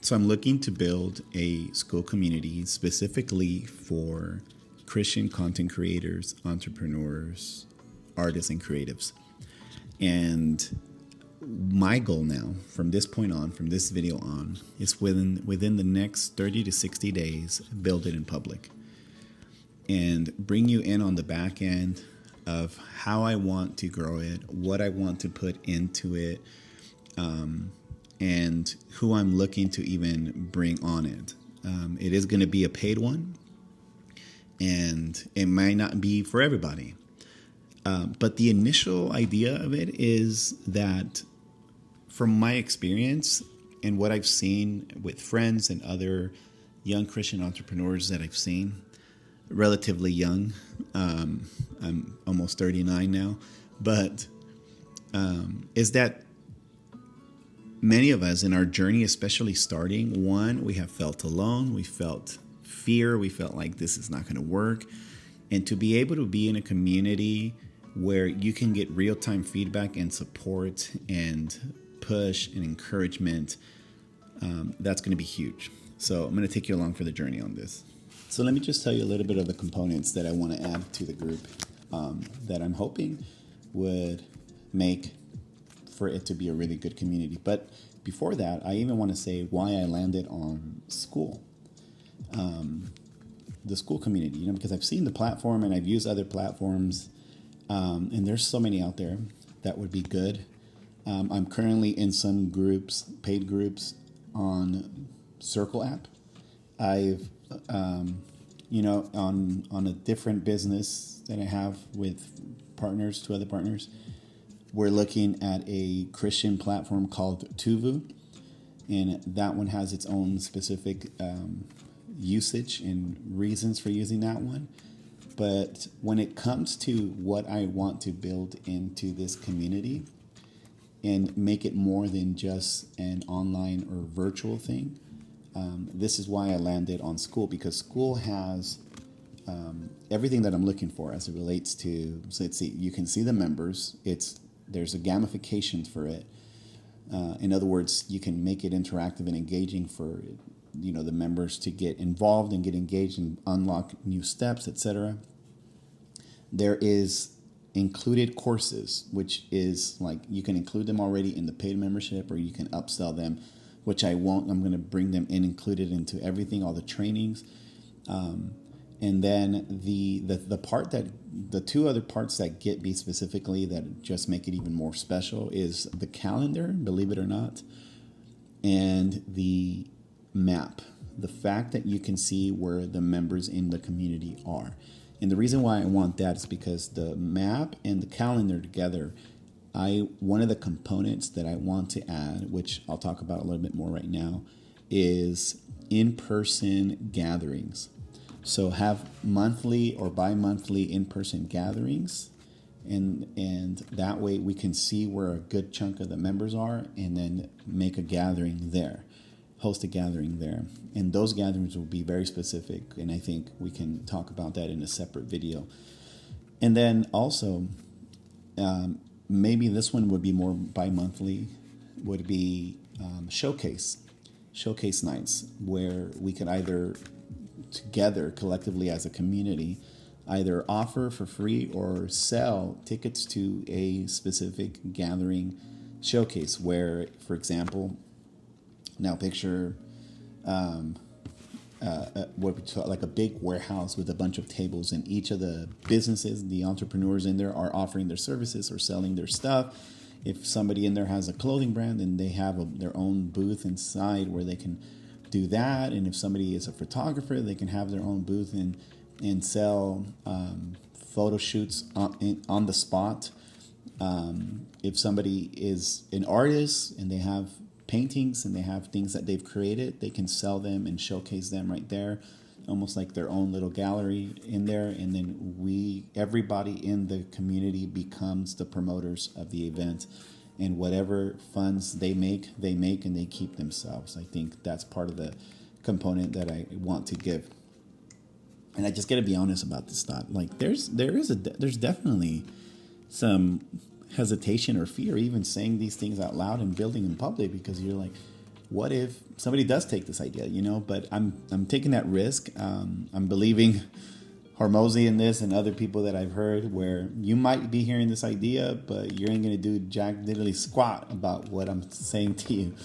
So I'm looking to build a school community specifically for Christian content creators, entrepreneurs, artists, and creatives. And my goal now, from this point on, from this video on, is within the next 30 to 60 days, build it in public and bring you in on the back end of how I want to grow it, what I want to put into it, and who I'm looking to even bring on it. It is going to be a paid one, and it might not be for everybody. But the initial idea of it is that, from my experience and what I've seen with friends and other young Christian entrepreneurs that I've seen, relatively young, I'm almost 39 now, but is that many of us in our journey, especially starting, one, we have felt alone, we felt fear, we felt like this is not going to work. And to be able to be in a community where you can get real-time feedback and support and push and encouragement, that's going to be huge. So I'm going to take you along for the journey on this. So let me just tell you a little bit of the components that I want to add to the group that I'm hoping would make for it to be a really good community. But before that, I even want to say why I landed on school, the school community, because I've seen the platform and I've used other platforms, and there's so many out there that would be good. I'm currently in some groups, paid groups on Circle app. I've, on a different business that I have with two other partners, we're looking at a Christian platform called Tuvu, and that one has its own specific usage and reasons for using that one. But when it comes to what I want to build into this community and make it more than just an online or virtual thing, this is why I landed on school, because school has everything that I'm looking for as it relates to, so let's see, you can see the members. There's a gamification for it. In other words, you can make it interactive and engaging for the members to get involved and get engaged and unlock new steps, etc. There is included courses, which is like you can include them already in the paid membership, or you can upsell them, which I won't. I'm going to bring them included into everything, all the trainings. And then the two other parts that get me specifically that just make it even more special is the calendar, believe it or not, and the map. The fact that you can see where the members in the community are. And the reason why I want that is because the map and the calendar together, one of the components that I want to add, which I'll talk about a little bit more right now, is in-person gatherings. So have monthly or bi-monthly in-person gatherings, and that way we can see where a good chunk of the members are, and then make a gathering there, host a gathering there. And those gatherings will be very specific, and I think we can talk about that in a separate video. And then also, maybe this one would be more bi-monthly, would be showcase nights, where we could either together collectively as a community either offer for free or sell tickets to a specific gathering showcase where, for example, now picture what we call like a big warehouse with a bunch of tables, and each of the businesses, the entrepreneurs in there, are offering their services or selling their stuff. If somebody in there has a clothing brand, then they have their own booth inside where they can do that. And if somebody is a photographer, they can have their own booth and sell photo shoots on the spot. If somebody is an artist and they have paintings and they have things that they've created, they can sell them and showcase them right there, almost like their own little gallery in there. And then everybody in the community becomes the promoters of the event, and whatever funds they make and they keep themselves. I think that's part of the component that I want to give. And I just got to be honest about this thought. Like there's definitely some hesitation or fear even saying these things out loud and building in public, because you're like, what if somebody does take this idea, but I'm taking that risk. I'm believing Hormozy in this and other people that I've heard, where you might be hearing this idea, but you ain't going to do jack diddly squat about what I'm saying to you.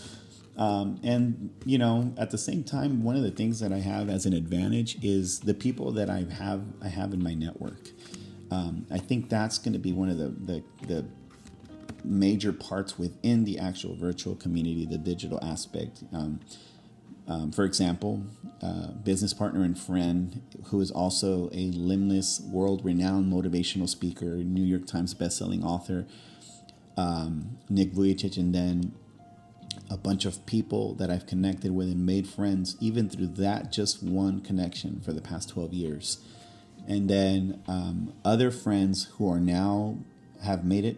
And at the same time, one of the things that I have as an advantage is the people that I have in my network. I think that's going to be one of the major parts within the actual virtual community, the digital aspect. For example, business partner and friend who is also a limbless, world-renowned motivational speaker, New York Times bestselling author, Nick Vujicic, and then a bunch of people that I've connected with and made friends, even through that just one connection for the past 12 years. And then other friends who are now have made it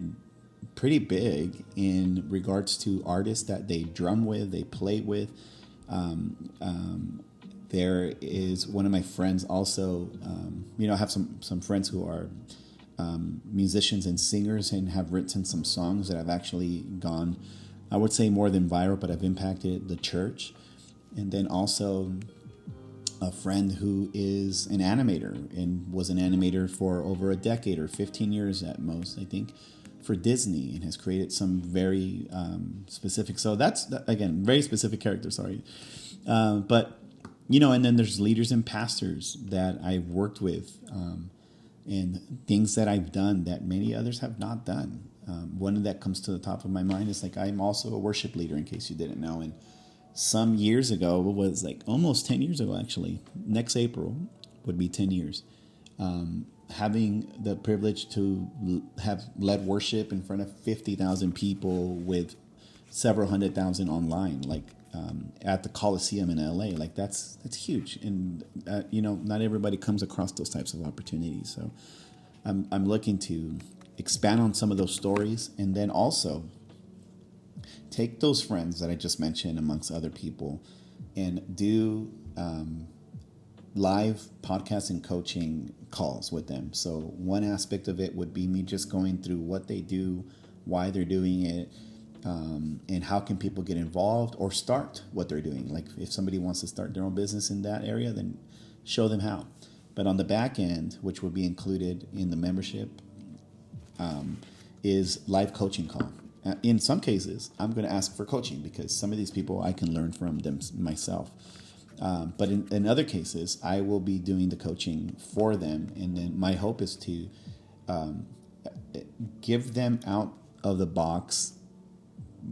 pretty big in regards to artists that they drum with, they play with. There is one of my friends also, I have some friends who are musicians and singers and have written some songs that have actually gone, I would say, more than viral, but have impacted the church. And then also a friend who is an animator and was an animator for over a decade or 15 years at most, I think, for Disney, and has created some very specific. So that's, again, very specific character, sorry. But, and then there's leaders and pastors that I've worked with and things that I've done that many others have not done. One that comes to the top of my mind is I'm also a worship leader, in case you didn't know. And some years ago, it was almost 10 years ago, actually. Next April would be 10 years. Having the privilege to have led worship in front of 50,000 people with several 100,000 online, at the Coliseum in LA, that's huge. And, not everybody comes across those types of opportunities. So I'm looking to expand on some of those stories, and then also take those friends that I just mentioned amongst other people and do live podcast and coaching calls with them. So one aspect of it would be me just going through what they do, why they're doing it, and how can people get involved or start what they're doing. If somebody wants to start their own business in that area, then show them how. But on the back end, which will be included in the membership, is live coaching call. In some cases, I'm going to ask for coaching because some of these people I can learn from them myself. But in other cases, I will be doing the coaching for them. And then my hope is to give them out of the box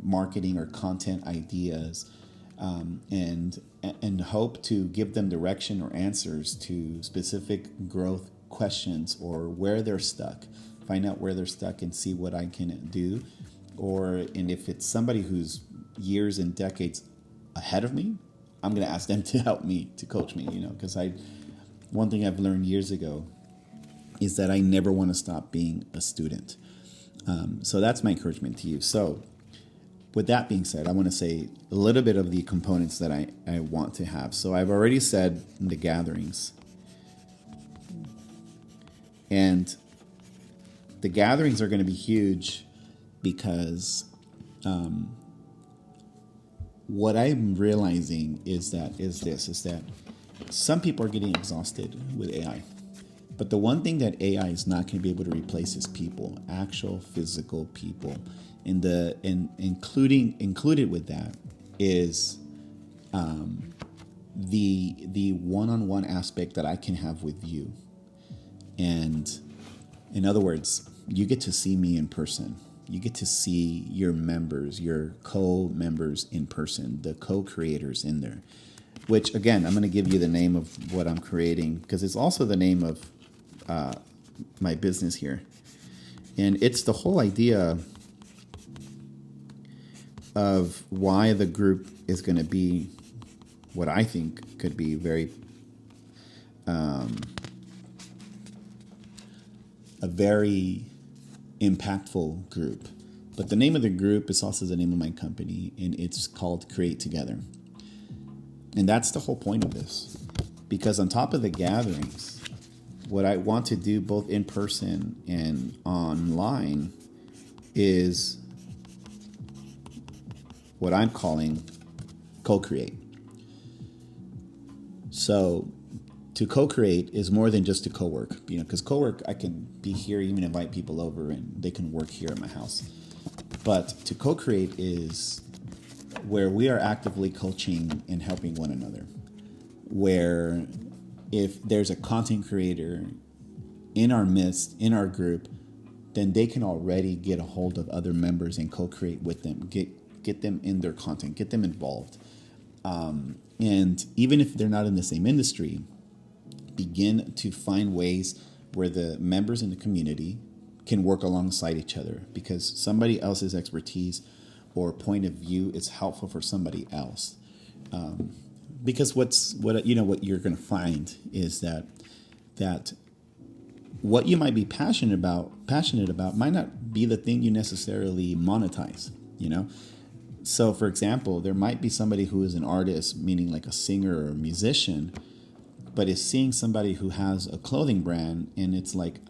marketing or content ideas, and hope to give them direction or answers to specific growth questions or where they're stuck. Find out where they're stuck and see what I can do. And if it's somebody who's years and decades ahead of me, I'm going to ask them to help me, to coach me, because one thing I've learned years ago is that I never want to stop being a student. So that's my encouragement to you. So with that being said, I want to say a little bit of the components that I want to have. So I've already said the gatherings. And the gatherings are going to be huge because what I'm realizing is that some people are getting exhausted with AI. But the one thing that AI is not going to be able to replace is people, actual physical people. And included with that is the one-on-one aspect that I can have with you. And in other words, you get to see me in person. You get to see your members, your co-members in person, the co-creators in there. Which, again, I'm going to give you the name of what I'm creating because it's also the name of my business here. And it's the whole idea of why the group is going to be what I think could be very a very impactful group. But the name of the group is also the name of my company, and it's called Create Together. And that's the whole point of this. Because on top of the gatherings, what I want to do both in person and online is what I'm calling co-create. So to co-create is more than just to co-work, because co-work, I can be here, even invite people over and they can work here at my house. But to co-create is where we are actively coaching and helping one another, where if there's a content creator in our midst, in our group, then they can already get a hold of other members and co-create with them, get them in their content, get them involved. And even if they're not in the same industry, begin to find ways where the members in the community can work alongside each other, because somebody else's expertise or point of view is helpful for somebody else. Because what you're going to find is that what you might be passionate about might not be the thing you necessarily monetize, So, for example, there might be somebody who is an artist, meaning like a singer or a musician, but is seeing somebody who has a clothing brand, and it's like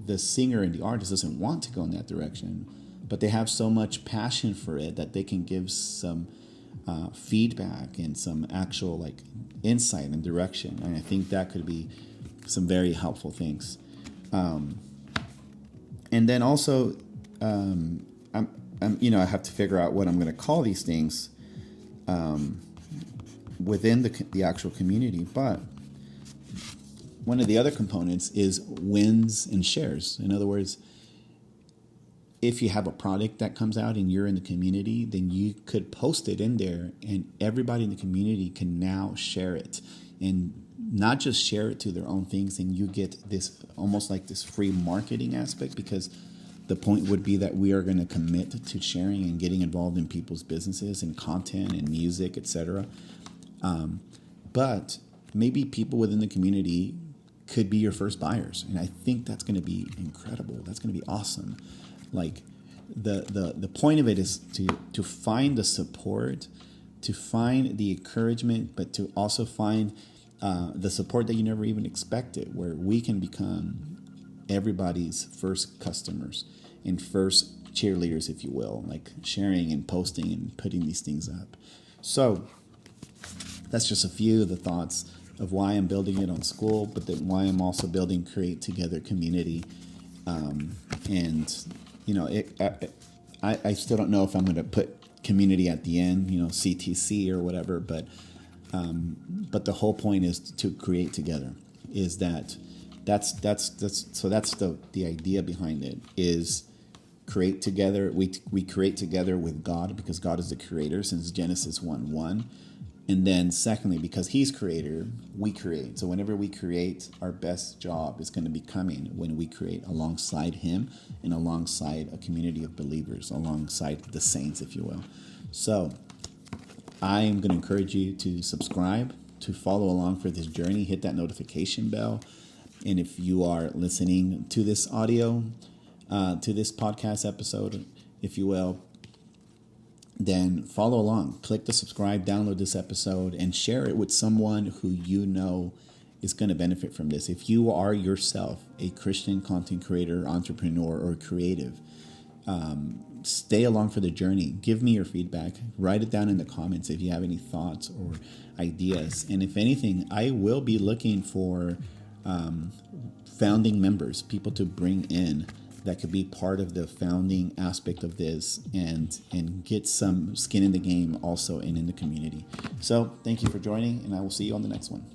the singer and the artist doesn't want to go in that direction, but they have so much passion for it that they can give some feedback and some actual like insight and direction. And I think that could be some very helpful things. And then also, I have to figure out what I'm going to call these things within the actual community. But one of the other components is wins and shares. In other words, if you have a product that comes out and you're in the community, then you could post it in there, and everybody in the community can now share it, and not just share it to their own things. And you get this almost like this free marketing aspect, because the point would be that we are going to commit to sharing and getting involved in people's businesses and content and music, etc. But maybe people within the community could be your first buyers, and I think that's going to be incredible. That's going to be awesome. Like the point of it is to find the support, to find the encouragement, but to also find the support that you never even expected, where we can become everybody's first customers and first cheerleaders, if you will, like sharing and posting and putting these things up. So that's just a few of the thoughts of why I'm building it on school, but then why I'm also building Create Together community. I still don't know if I'm going to put community at the end, CTC or whatever, but the whole point is to create together. Is that's the idea behind it, is create together. We create together with God, because God is the creator since Genesis 1:1. And then secondly, because he's creator, we create. So whenever we create, our best job is going to be coming when we create alongside him and alongside a community of believers, alongside the saints, if you will. So I am going to encourage you to subscribe, to follow along for this journey, hit that notification bell. And if you are listening to this audio, to this podcast episode, if you will, then follow along. Click the subscribe, download this episode, and share it with someone who you know is going to benefit from this. If you are yourself a Christian content creator, entrepreneur, or creative, stay along for the journey. Give me your feedback. Write it down in the comments if you have any thoughts or ideas. And if anything, I will be looking for founding members, people to bring in that could be part of the founding aspect of this and get some skin in the game also and in the community. So thank you for joining, and I will see you on the next one.